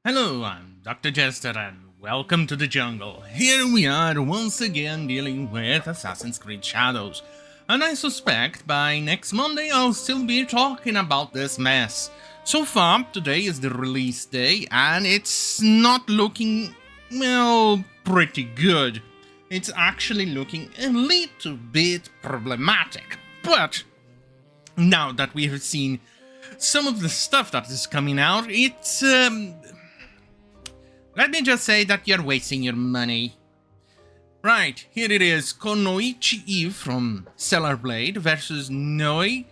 Hello, I'm Dr. Jester and welcome to the jungle. Here we are once again dealing with Assassin's Creed Shadows. And I suspect by next Monday I'll still be talking about this mess. So far, today is the release day and it's not looking, well, pretty good. It's actually looking a little bit problematic. But now that we have seen some of the stuff that is coming out, it's let me just say that you're wasting your money. Right, here it is, Konoichi from Stellar Blade versus Naoi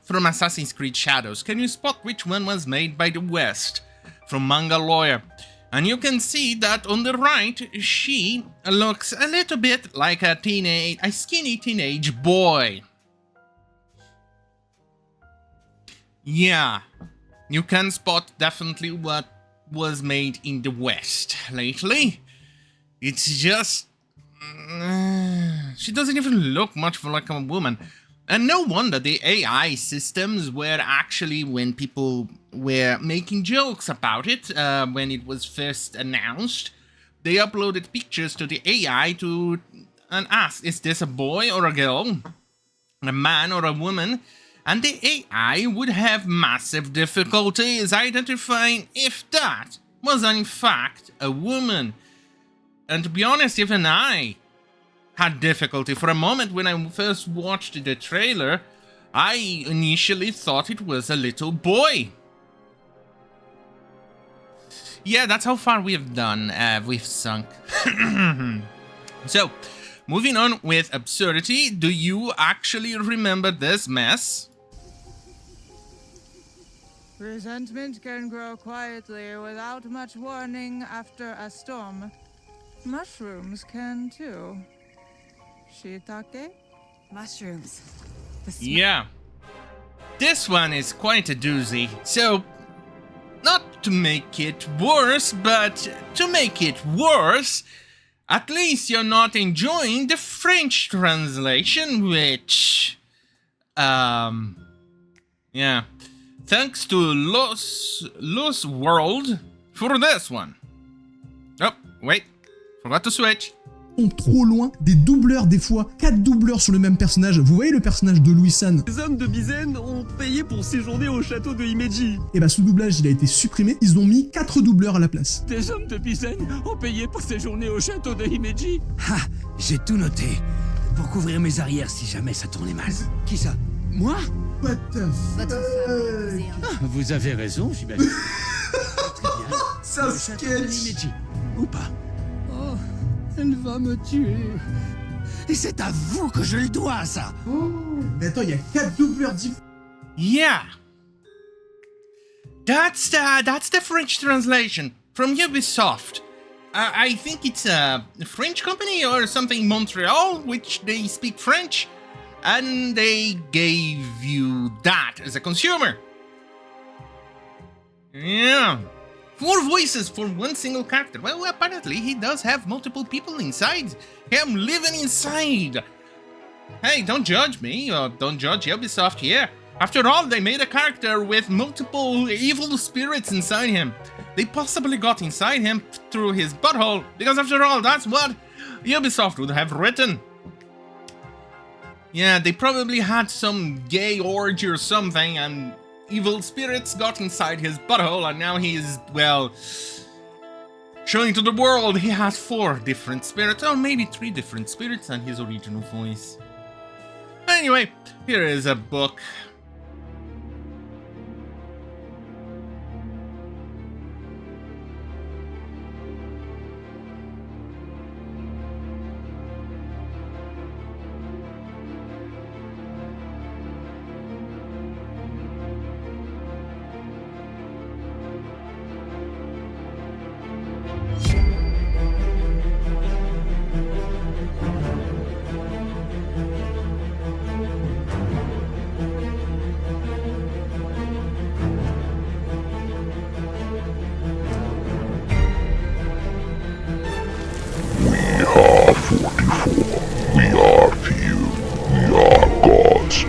from Assassin's Creed Shadows. Can you spot which one was made by the West? From Manga Lawyer. And you can see that on the right, she looks a little bit like a skinny teenage boy. Yeah, you can spot definitely what was made in the West lately. It's just she doesn't even look much like a woman, and no wonder the AI systems were actually, when people were making jokes about it when it was first announced, they uploaded pictures to the AI and asked, is this a boy or a girl, a man or a woman? And the AI would have massive difficulties identifying if that was in fact a woman. And to be honest, even I had difficulty. For a moment when I first watched the trailer, I initially thought it was a little boy. Yeah, that's how far we have done. We've sunk. So, moving on with absurdity, do you actually remember this mess? Resentment can grow quietly without much warning after a storm. Mushrooms can too. Shiitake? Mushrooms. Yeah. This one is quite a doozy. So, not to make it worse, but to make it worse, at least you're not enjoying the French translation, which... yeah. Thanks to Los World for this one. Oh, wait. Forgot to switch. Trop loin, des doubleurs des fois, 4 doubleurs sur le même personnage. Vous voyez le personnage de Louis-san? Les hommes de Bizen ont payé pour séjourner au château de Himeji. Et bah ce doublage il a été supprimé, ils ont mis 4 doubleurs à la place. Des hommes de Bizen ont payé pour séjourner au château de Himeji. Ah, j'ai tout noté. Pour couvrir mes arrières si jamais ça tournait mal. Qui ça? Moi? What the Votre femme est Ah, vous avez raison, j'imagine. Très bien. Ça Le château de Himeji. Ou pas? Oh, elle va me tuer. Et c'est à vous que je le dois, ça. Oh, mais attends, il y a 4 doubleurs différents. Yeah. That's the French translation from Ubisoft. I think it's a French company or something, Montreal, which they speak French. And they gave you that as a consumer. Yeah. 4 voices for one single character. Well, apparently he does have multiple people inside him living inside. Hey, don't judge me, or don't judge Ubisoft here. After all, they made a character with multiple evil spirits inside him. They possibly got inside him through his butthole, because after all, that's what Ubisoft would have written. Yeah, they probably had some gay orgy or something, and evil spirits got inside his butthole, and now he's, well, showing to the world he has 4 different spirits, or maybe 3 different spirits, and his original voice. Anyway, here is a book.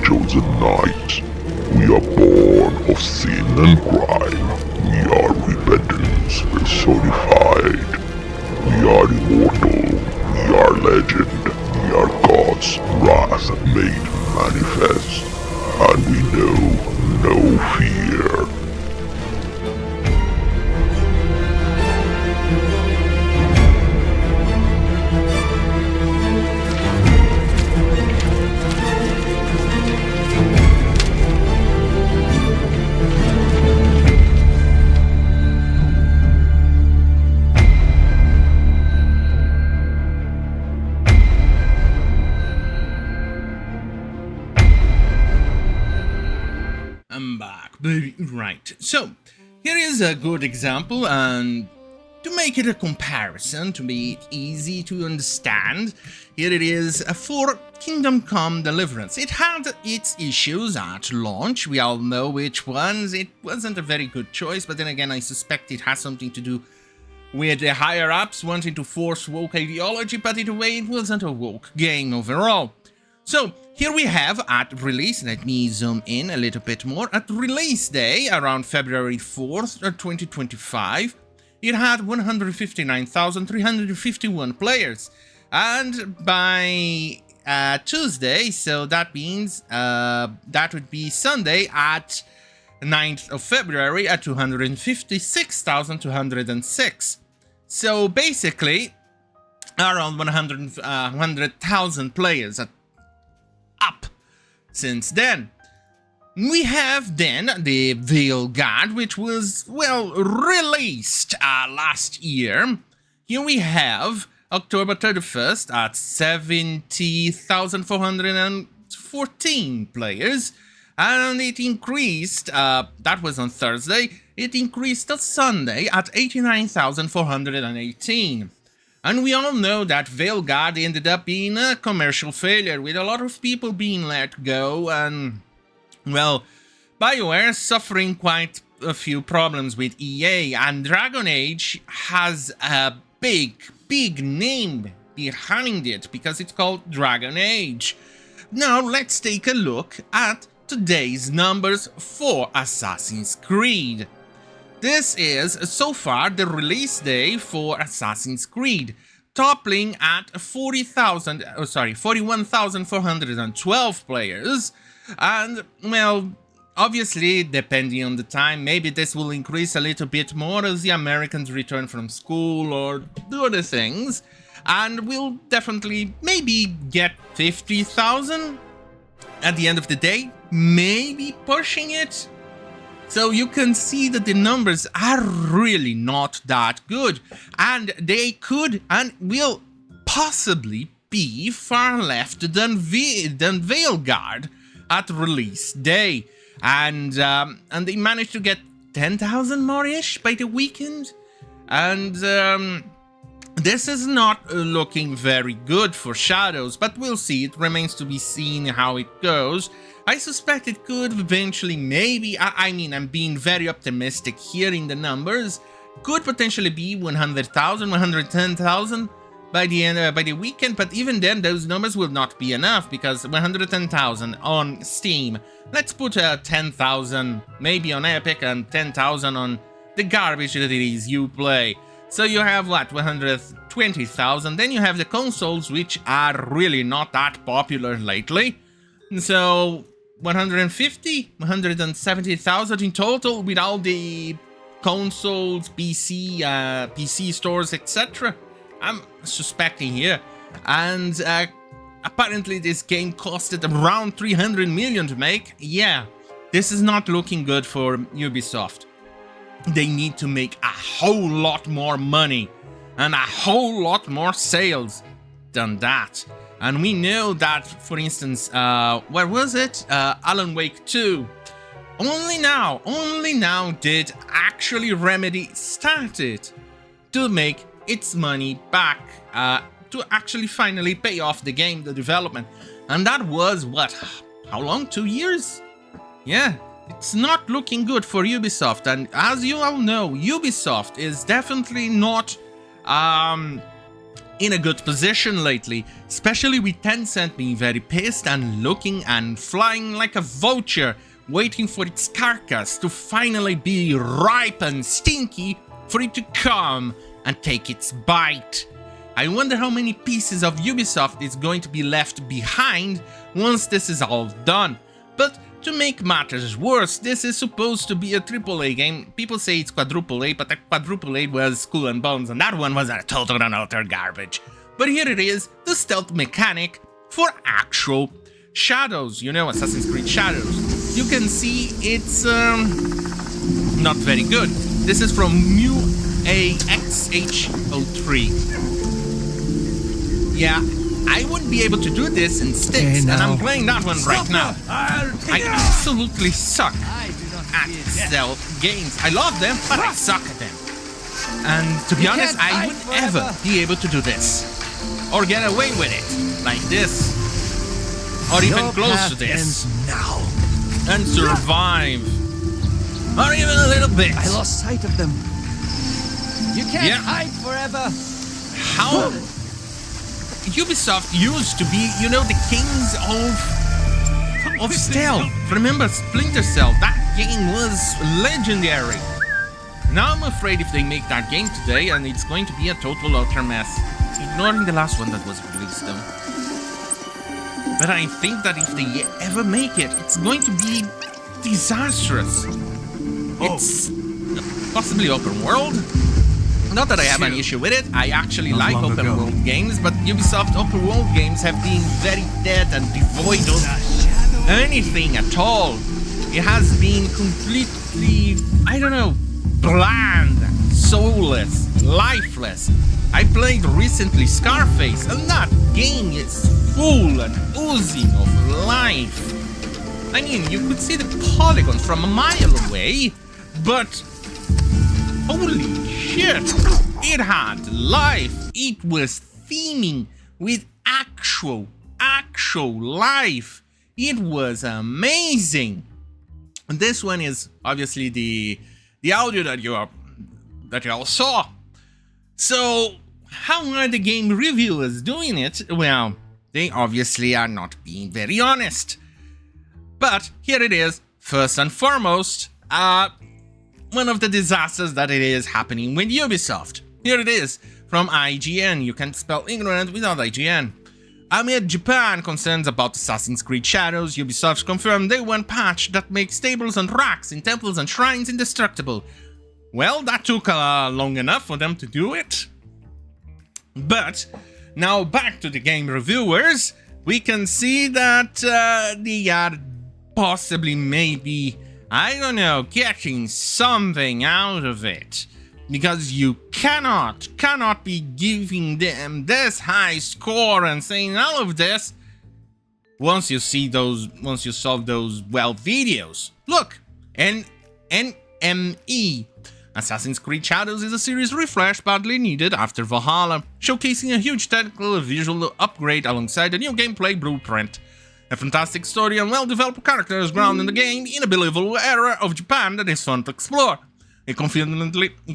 chosen knight. We are born of sin and crime. We are rebellious. sentence personified. We are immortal, we are legend, we are God's wrath made manifest, and we know no fear. I'm back, baby. Right. So, here is a good example, and to make it a comparison, to make it easy to understand, here it is for Kingdom Come Deliverance. It had its issues at launch, we all know which ones. It wasn't a very good choice, but then again, I suspect it has something to do with the higher-ups wanting to force woke ideology, but either way, it wasn't a woke game overall. So, here we have at release, let me zoom in a little bit more, at release day, around February 4th, 2025, it had 159,351 players, and by Tuesday, so that means that would be Sunday at 9th of February at 256,206. So basically, around 100,000 players up since then. We have then the Veil Guard, which was, well, released last year. Here we have October 31st at 70,414 players, and it increased, that was on Thursday, it increased on Sunday at 89,418. And we all know that Veil Guard ended up being a commercial failure, with a lot of people being let go, and, well, BioWare suffering quite a few problems with EA, and Dragon Age has a big name behind it, because it's called Dragon Age. Now, let's take a look at today's numbers for Assassin's Creed. This is, so far, the release day for Assassin's Creed, toppling at 41,412 players, and, well, obviously, depending on the time, maybe this will increase a little bit more as the Americans return from school or do other things, and we'll definitely maybe get 50,000 at the end of the day, maybe pushing it. So you can see that the numbers are really not that good, and they could and will possibly be far left than Veil Guard at release day, and they managed to get 10,000 more-ish by the weekend, and this is not looking very good for Shadows, but we'll see. It remains to be seen how it goes. I suspect it could eventually, maybe, I mean, I'm being very optimistic here in the numbers, could potentially be 100,000, 110,000 by the end, by the weekend, but even then, those numbers will not be enough, because 110,000 on Steam, let's put 10,000 maybe on Epic and 10,000 on the garbage that it is Uplay. So you have, what, 120,000, then you have the consoles, which are really not that popular lately, so 150, 170,000 in total with all the consoles, PC stores, etc. I'm suspecting here. And apparently this game costed around 300 million to make. Yeah, this is not looking good for Ubisoft. They need to make a whole lot more money and a whole lot more sales than that. And we know that, for instance, where was it? Alan Wake 2. Only now did actually Remedy start it to make its money back, to actually finally pay off the game, the development. And that was, what, how long? 2 years? Yeah, it's not looking good for Ubisoft. And as you all know, Ubisoft is definitely not in a good position lately, especially with Tencent being very pissed and looking and flying like a vulture, waiting for its carcass to finally be ripe and stinky for it to come and take its bite. I wonder how many pieces of Ubisoft is going to be left behind once this is all done. But to make matters worse, this is supposed to be a AAA game. People say it's quadruple A, but the quadruple A was Skull and Bones, and that one was a total and utter garbage. But here it is, the stealth mechanic for actual Shadows, you know, Assassin's Creed Shadows. You can see it's not very good. This is from MuAXH03. Yeah, I wouldn't be able to do this in sticks, and I'm playing that one right now. I absolutely suck at stealth games. I love them, but I suck at them. And to be honest, I wouldn't ever be able to do this. Or get away with it, like this. Or even close to this. Now. And survive. Or even a little bit. I lost sight of them. You can't hide forever. How Ubisoft used to be, you know, the kings of stealth. Remember Splinter Cell? That game was legendary. Now I'm afraid if they make that game today, and it's going to be a total utter mess. Ignoring the last one that was released though. But I think that if they ever make it, it's going to be disastrous. It's possibly open world. Not that I have an issue with it. I actually like open world games, but Ubisoft open world games have been very dead and devoid of anything at all. It has been completely, I don't know, bland, soulless, lifeless. I played recently Scarface, and that game is full and oozing of life. I mean, you could see the polygons from a mile away, but holy shit, it had life. It was theming with actual life. It was amazing. And this one is obviously the audio that you all saw. So, how are the game reviewers doing it? Well, they obviously are not being very honest. But here it is, first and foremost, one of the disasters that it is happening with Ubisoft. Here it is, from IGN. You can't spell ignorant without IGN. Amid Japan concerns about Assassin's Creed Shadows, Ubisoft confirmed Day 1 patch that makes tables and racks in temples and shrines indestructible. Well, that took long enough for them to do it. But now back to the game reviewers, we can see that they are possibly, maybe, I don't know, getting something out of it. Because you cannot be giving them this high score and saying all of this once you saw those, well, videos. Look, NME. Assassin's Creed Shadows is a series refresh badly needed after Valhalla, showcasing a huge technical and visual upgrade alongside a new gameplay blueprint. A fantastic story and well-developed characters grounded in the game in a believable era of Japan that is fun to explore. It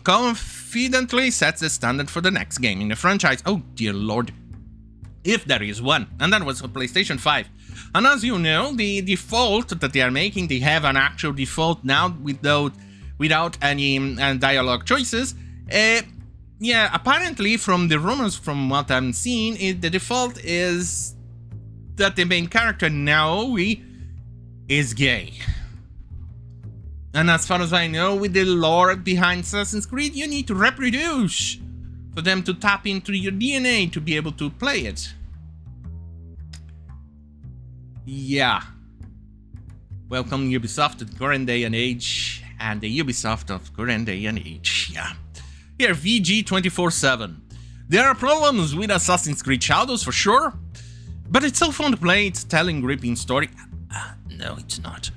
confidently sets the standard for the next game in the franchise. Oh dear lord. If there is one. And that was for PlayStation 5. And as you know, the default that they are making, they have an actual default now without any dialogue choices. Yeah, apparently from the rumors, from what I'm seeing, the default is that the main character, Naoi, is gay. And as far as I know, with the lore behind Assassin's Creed, you need to reproduce for them to tap into your DNA to be able to play it. Yeah. Welcome Ubisoft to the current day and age, and the Ubisoft of current day and age, yeah. Here, VG247. There are problems with Assassin's Creed Shadows for sure, but it's so fun to play, it's a telling, gripping story. No, it's not.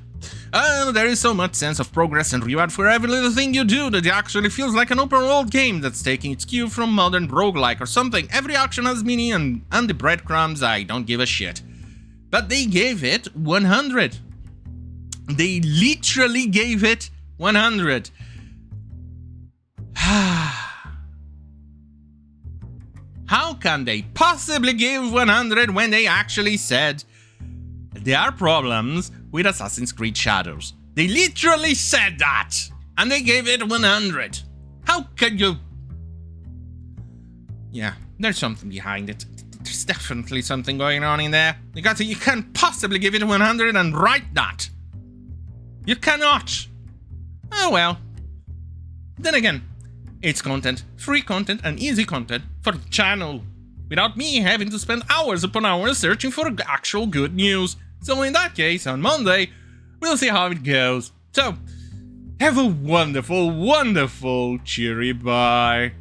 There is so much sense of progress and reward for every little thing you do that it actually feels like an open world game that's taking its cue from modern roguelike or something. Every action has meaning and the breadcrumbs, I don't give a shit. But they gave it 100. They literally gave it 100. How can they possibly give 100 when they actually said there are problems with Assassin's Creed Shadows? They literally said that, and they gave it 100. How can you... Yeah, there's something behind it. There's definitely something going on in there. You can't possibly give it 100 and write that. You cannot. Oh well. Then again, it's content, free content and easy content for the channel, without me having to spend hours upon hours searching for actual good news. So in that case, on Monday, we'll see how it goes. So, have a wonderful, wonderful, cheery bye.